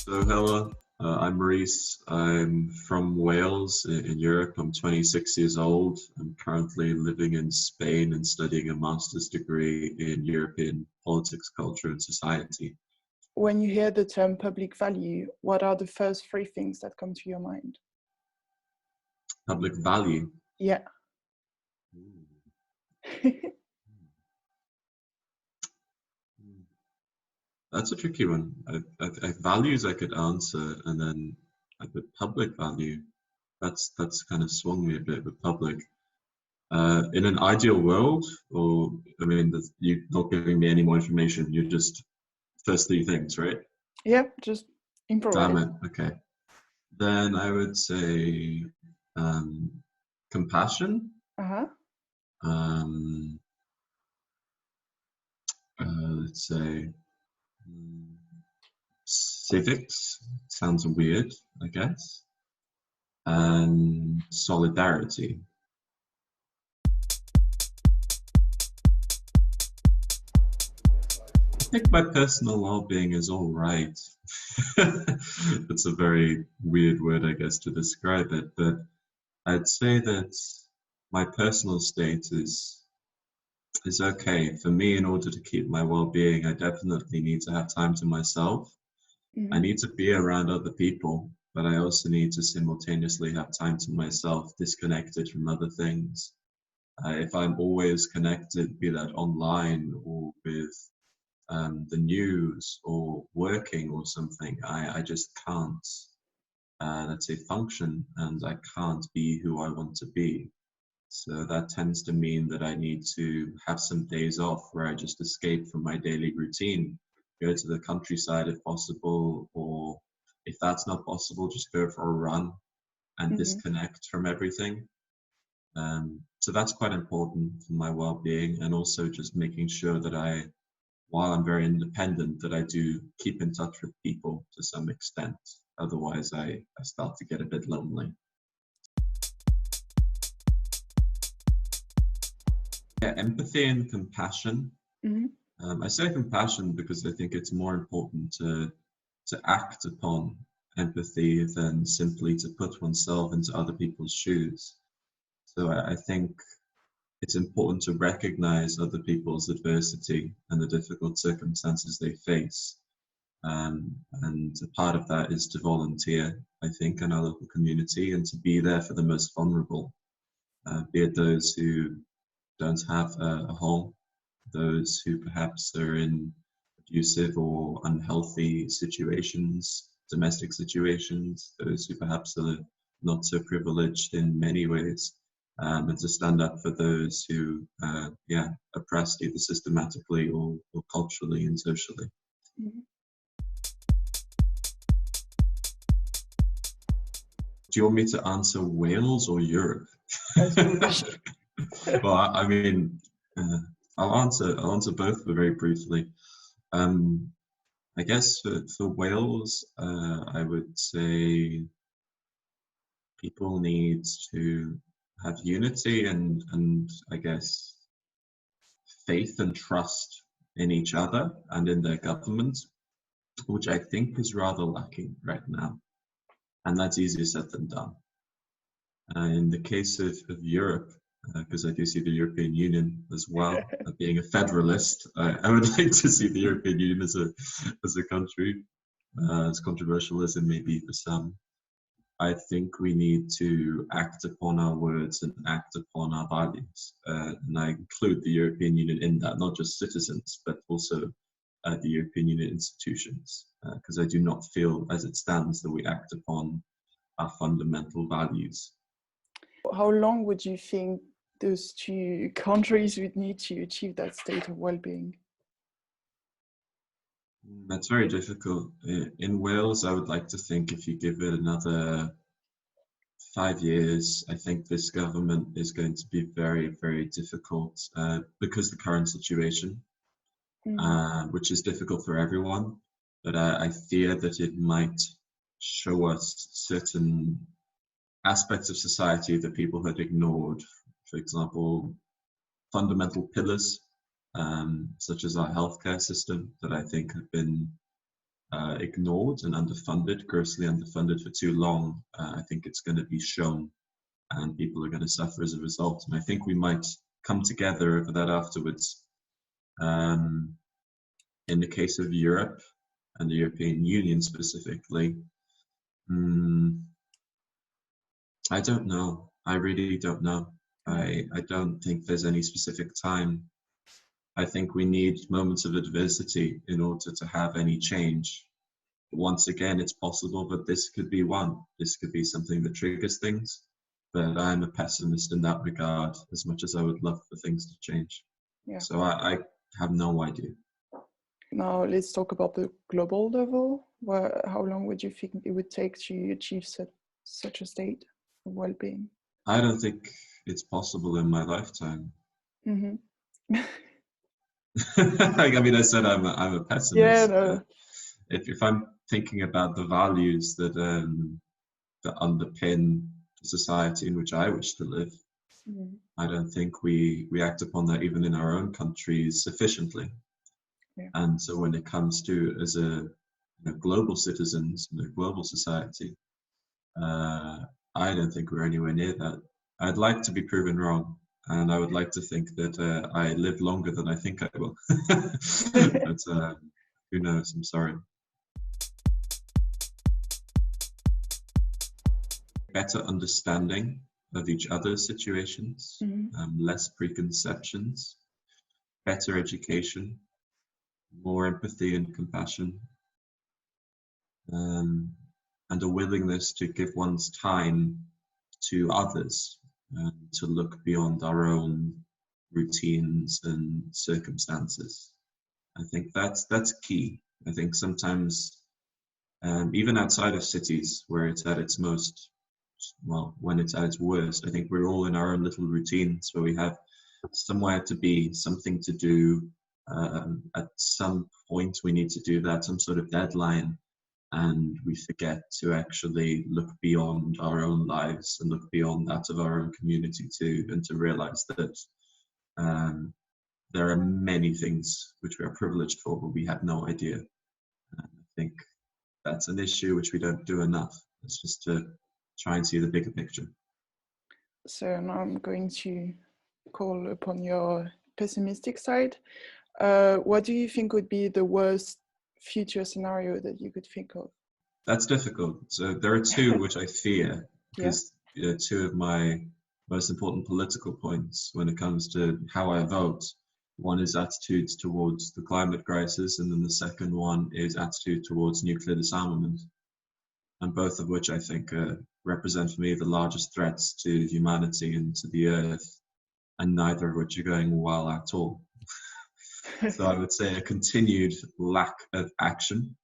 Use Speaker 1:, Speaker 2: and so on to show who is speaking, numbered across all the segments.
Speaker 1: So hello, I'm Rhys. I'm from Wales in Europe. I'm 26 years old. I'm currently living in Spain and studying a master's degree in European politics, culture, and society.
Speaker 2: When you hear the term public value, what are the first three things that come to your mind?
Speaker 1: Public value.
Speaker 2: Yeah.
Speaker 1: That's a tricky one. Values I could answer, and then the public value. That's kind of swung me a bit with public. In an ideal world, or I mean, you're not giving me any more information. You're just first three things, right?
Speaker 2: Yeah, just
Speaker 1: Damn
Speaker 2: improvise.
Speaker 1: it. Okay. Then I would say compassion.
Speaker 2: Uh-huh.
Speaker 1: Um, let's say civics. Sounds weird, I guess. And solidarity. I think my personal well-being is all right. That's a very weird word, I guess, to describe it, but I'd say that my personal state is okay. For me, in order to keep my well-being, I definitely need to have time to myself. I need to be around other people, but I also need to simultaneously have time to myself, disconnected from other things. If I'm always connected, be that online or with the news or working or something, I just can't, let's say, function, and I can't be who I want to be. So that tends to mean that I need to have some days off where I just escape from my daily routine, go to the countryside if possible, or if that's not possible, just go for a run and disconnect from everything. So that's quite important for my well-being, and also just making sure that while I'm very independent, that I do keep in touch with people to some extent. Otherwise, I start to get a bit lonely. Yeah, empathy and compassion. I say compassion because I think it's more important to act upon empathy than simply to put oneself into other people's shoes. So I think it's important to recognize other people's adversity and the difficult circumstances they face. And a part of that is to volunteer, I think, in our local community and to be there for the most vulnerable, be it those who don't have a home, those who perhaps are in abusive or unhealthy situations, domestic situations, those who perhaps are not so privileged in many ways, and to stand up for those who, oppressed either systematically or culturally and socially. Do you want me to answer Wales or Europe? Well, I mean, I'll answer both, but very briefly. I guess for Wales, I would say people need to have unity and I guess faith and trust in each other and in their government, which I think is rather lacking right now. And that's easier said than done. In the case of Europe, because I do see the European Union as well, being a federalist, I would like to see the European Union as a country, as controversial as it may be for some. I think we need to act upon our words and act upon our values. And I include the European Union in that, not just citizens, but also the European Union institutions, because I do not feel, as it stands, that we act upon our fundamental values.
Speaker 2: How long would you think those two countries would need to achieve that state of well-being?
Speaker 1: That's very difficult. In Wales, I would like to think if you give it another 5 years, I think this government is going to be very, very difficult because the current situation, which is difficult for everyone. But I fear that it might show us certain aspects of society that people had ignored. For example, fundamental pillars, such as our healthcare system, that I think have been ignored and underfunded, grossly underfunded for too long, I think it's going to be shown and people are going to suffer as a result. And I think we might come together over that afterwards. In the case of Europe and the European Union specifically, I don't know. I really don't know. I don't think there's any specific time. I think we need moments of adversity in order to have any change. Once again, it's possible, but this could be one. This could be something that triggers things. But I'm a pessimist in that regard, as much as I would love for things to change.
Speaker 2: Yeah.
Speaker 1: So I have no idea.
Speaker 2: Now let's talk about the global level. How long would you think it would take to achieve such a state of well-being?
Speaker 1: I don't think it's possible in my lifetime.
Speaker 2: Mm-hmm.
Speaker 1: I mean, I said I'm a pessimist.
Speaker 2: Yeah, no.
Speaker 1: If I'm thinking about the values that underpin the society in which I wish to live, I don't think we act upon that even in our own countries sufficiently. Yeah. And so when it comes to as a global citizens in a global society, I don't think we're anywhere near that. I'd like to be proven wrong, and I would like to think that I live longer than I think I will. But who knows? I'm sorry. Better understanding of each other's situations, less preconceptions, better education, more empathy and compassion, and a willingness to give one's time to others, to look beyond our own routines and circumstances. I think that's key. I think sometimes, even outside of cities where it's at its most, well, when it's at its worst, I think we're all in our own little routines where we have somewhere to be, something to do. At some point we need to do that, some sort of deadline, and we forget to actually look beyond our own lives and look beyond that of our own community too, and to realize that there are many things which we are privileged for, but we have no idea. I think that's an issue which we don't do enough. It's just to try and see the bigger picture.
Speaker 2: So now I'm going to call upon your pessimistic side. What do you think would be the worst future scenario that you could think of?
Speaker 1: That's difficult. So there are two which I fear, because two of my most important political points when it comes to how I vote. One is attitudes towards the climate crisis, and then the second one is attitude towards nuclear disarmament. And both of which I think represent for me the largest threats to humanity and to the earth, and neither of which are going well at all. So I would say a continued lack of action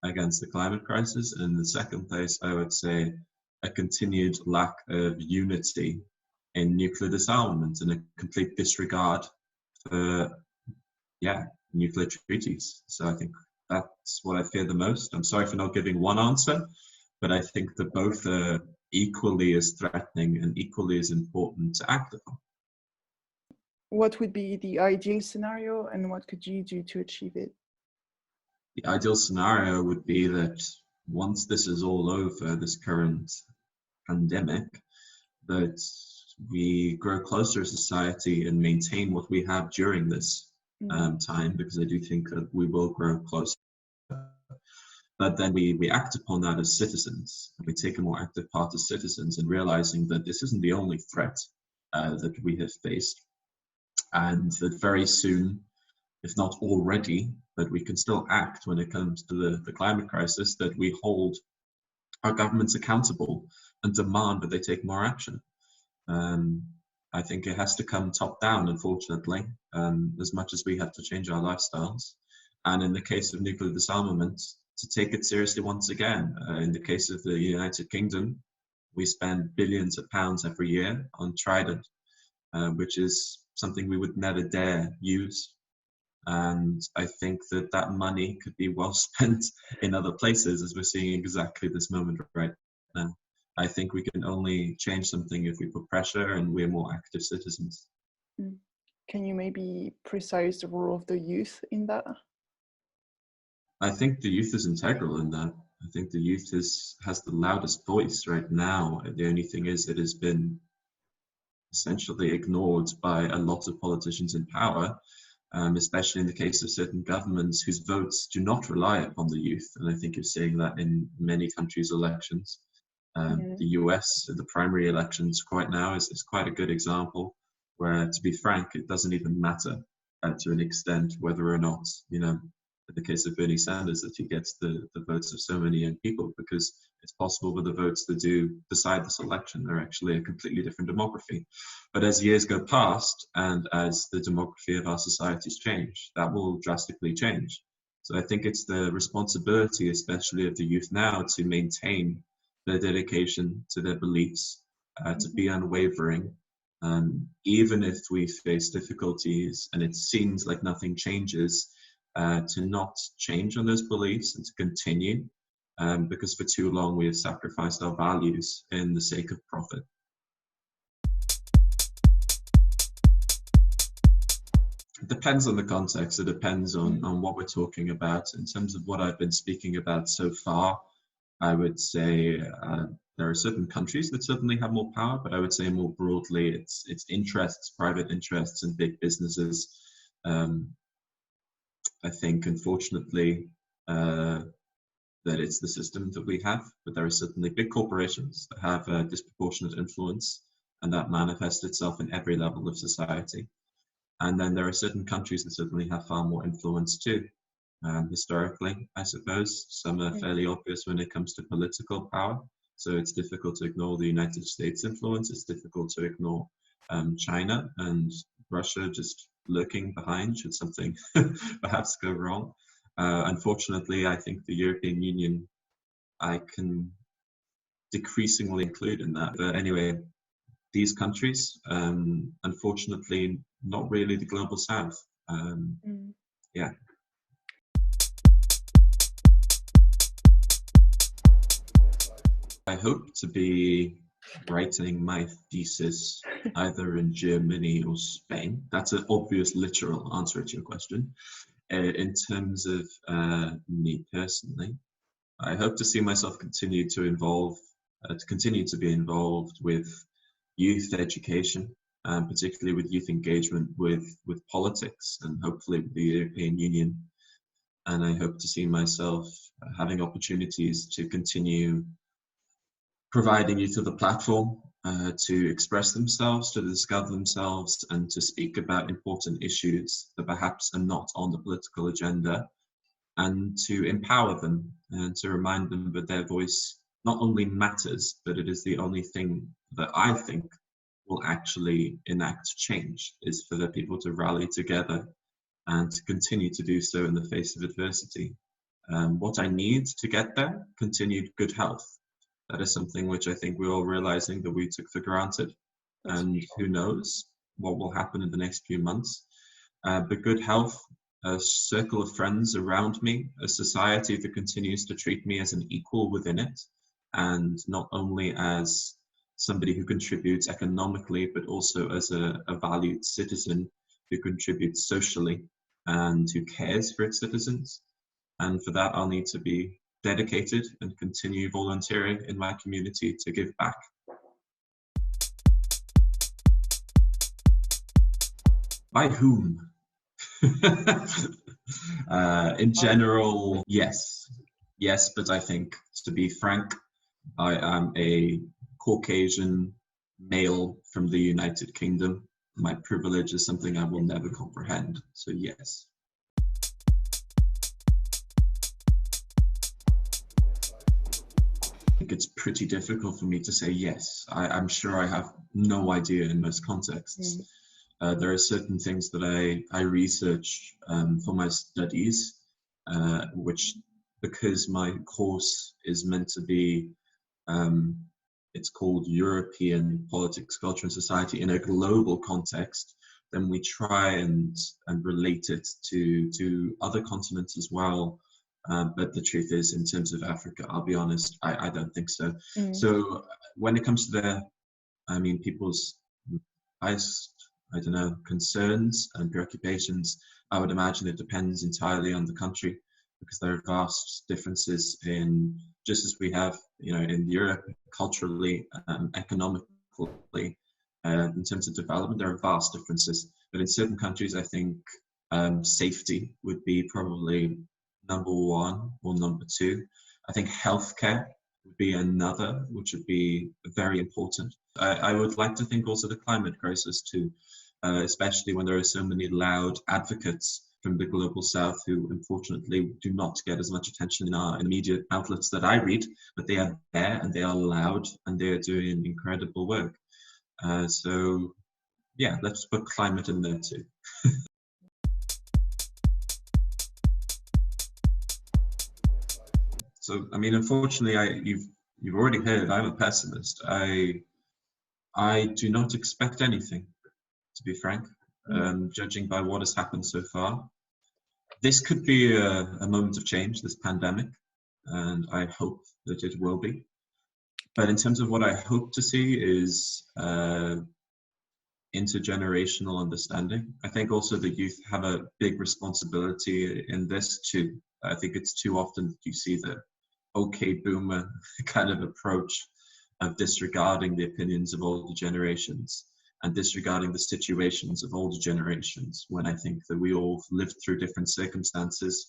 Speaker 1: against the climate crisis. And in the second place, I would say a continued lack of unity in nuclear disarmament and a complete disregard for, nuclear treaties. So I think that's what I fear the most. I'm sorry for not giving one answer, but I think that both are equally as threatening and equally as important to act upon.
Speaker 2: What would be the ideal scenario, and what could you do to achieve it?
Speaker 1: The ideal scenario would be that once this is all over, this current pandemic, that we grow closer as a society and maintain what we have during this time, because I do think that we will grow closer. But then we act upon that as citizens, and we take a more active part as citizens in realizing that this isn't the only threat that we have faced, and that very soon, if not already, that we can still act when it comes to the climate crisis, that we hold our governments accountable and demand that they take more action. I think it has to come top down, unfortunately, as much as we have to change our lifestyles. And in the case of nuclear disarmament, to take it seriously once again. In the case of the United Kingdom, we spend billions of pounds every year on Trident, which is something we would never dare use. And I think that that money could be well spent in other places, as we're seeing exactly this moment right now. I think we can only change something if we put pressure and we're more active citizens.
Speaker 2: Can you maybe precise the role of the youth in that?
Speaker 1: I think the youth is integral in that. I think the youth has the loudest voice right now. The only thing is, it has been essentially ignored by a lot of politicians in power, especially in the case of certain governments whose votes do not rely upon the youth. And I think you're seeing that in many countries' elections. The US, the primary elections right now is quite a good example where, to be frank, it doesn't even matter to an extent whether or not, in the case of Bernie Sanders, that he gets the votes of so many young people, because it's possible with the votes that do decide this election, they're actually a completely different demography. But as years go past and as the demography of our societies change, that will drastically change. So I think it's the responsibility, especially of the youth now, to maintain their dedication to their beliefs, to be unwavering, even if we face difficulties and it seems like nothing changes, to not change on those beliefs and to continue, because for too long we have sacrificed our values in the sake of profit. It depends on the context. It depends on what we're talking about. In terms of what I've been speaking about so far, I would say there are certain countries that certainly have more power, but I would say more broadly, it's interests, private interests, and big businesses. I think, unfortunately, that it's the system that we have, but there are certainly big corporations that have a disproportionate influence, and that manifests itself in every level of society. And then there are certain countries that certainly have far more influence too. Historically, I suppose. Some are fairly obvious when it comes to political power. So it's difficult to ignore the United States influence. It's difficult to ignore China and Russia just lurking behind should something perhaps go wrong. Unfortunately, I think the European Union, I can decreasingly include in that. But anyway, these countries, unfortunately, not really the global south. Yeah. I hope to be writing my thesis either in Germany or Spain. That's an obvious literal answer to your question. In terms of me personally, I hope to see myself continue to be involved with youth education, particularly with youth engagement with politics and hopefully with the European Union. And I hope to see myself having opportunities to continue providing youth with a platform to express themselves, to discover themselves, and to speak about important issues that perhaps are not on the political agenda, and to empower them and to remind them that their voice not only matters, but it is the only thing that I think will actually enact change, is for the people to rally together and to continue to do so in the face of adversity. What I need to get there, continued good health. That is something which I think we're all realizing that we took for granted. And who knows what will happen in the next few months. But good health, a circle of friends around me, a society that continues to treat me as an equal within it, and not only as somebody who contributes economically, but also as a valued citizen who contributes socially and who cares for its citizens. And for that, I'll need to be dedicated and continue volunteering in my community to give back. By whom? In general, yes. Yes, but I think, to be frank, I am a Caucasian male from the United Kingdom. My privilege is something I will never comprehend, so yes. I think it's pretty difficult for me to say yes. I'm sure I have no idea in most contexts. There are certain things that I research for my studies, which, because my course is meant to be, it's called European Politics, Culture and Society in a global context, then we try and relate it to other continents as well. But the truth is, in terms of Africa, I'll be honest, I don't think so. So when it comes to people's concerns and preoccupations, I would imagine it depends entirely on the country. because there are vast differences in, just as we have, in Europe, culturally, economically, in terms of development, there are vast differences. But in certain countries, I think safety would be probably number one or number two. I think healthcare would be another, which would be very important. I would like to think also the climate crisis too, especially when there are so many loud advocates from the global south who unfortunately do not get as much attention in the media outlets that I read, but they are there and they are loud and they are doing incredible work. So yeah, let's put climate in there too. So I mean, unfortunately, you've already heard I'm a pessimist. I do not expect anything, to be frank, judging by what has happened so far. This could be a moment of change, this pandemic, and I hope that it will be. But in terms of what I hope to see is intergenerational understanding. I think also the youth have a big responsibility in this too. I think it's too often that you see the okay boomer kind of approach of disregarding the opinions of older generations and disregarding the situations of older generations, when I think that we all lived through different circumstances.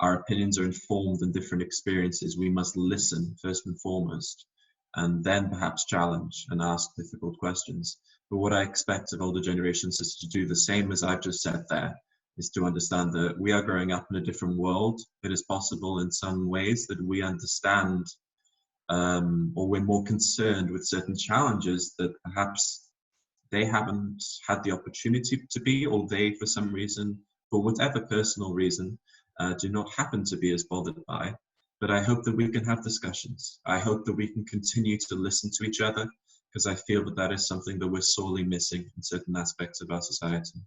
Speaker 1: Our opinions are informed in different experiences. We must listen first and foremost, and then perhaps challenge and ask difficult questions. But what I expect of older generations is to do the same as I've just said there, is to understand that we are growing up in a different world. It is possible in some ways that we understand or we're more concerned with certain challenges that perhaps they haven't had the opportunity to be, or they, for some reason, for whatever personal reason, do not happen to be as bothered by. But I hope that we can have discussions. I hope that we can continue to listen to each other, because I feel that that is something that we're sorely missing in certain aspects of our society.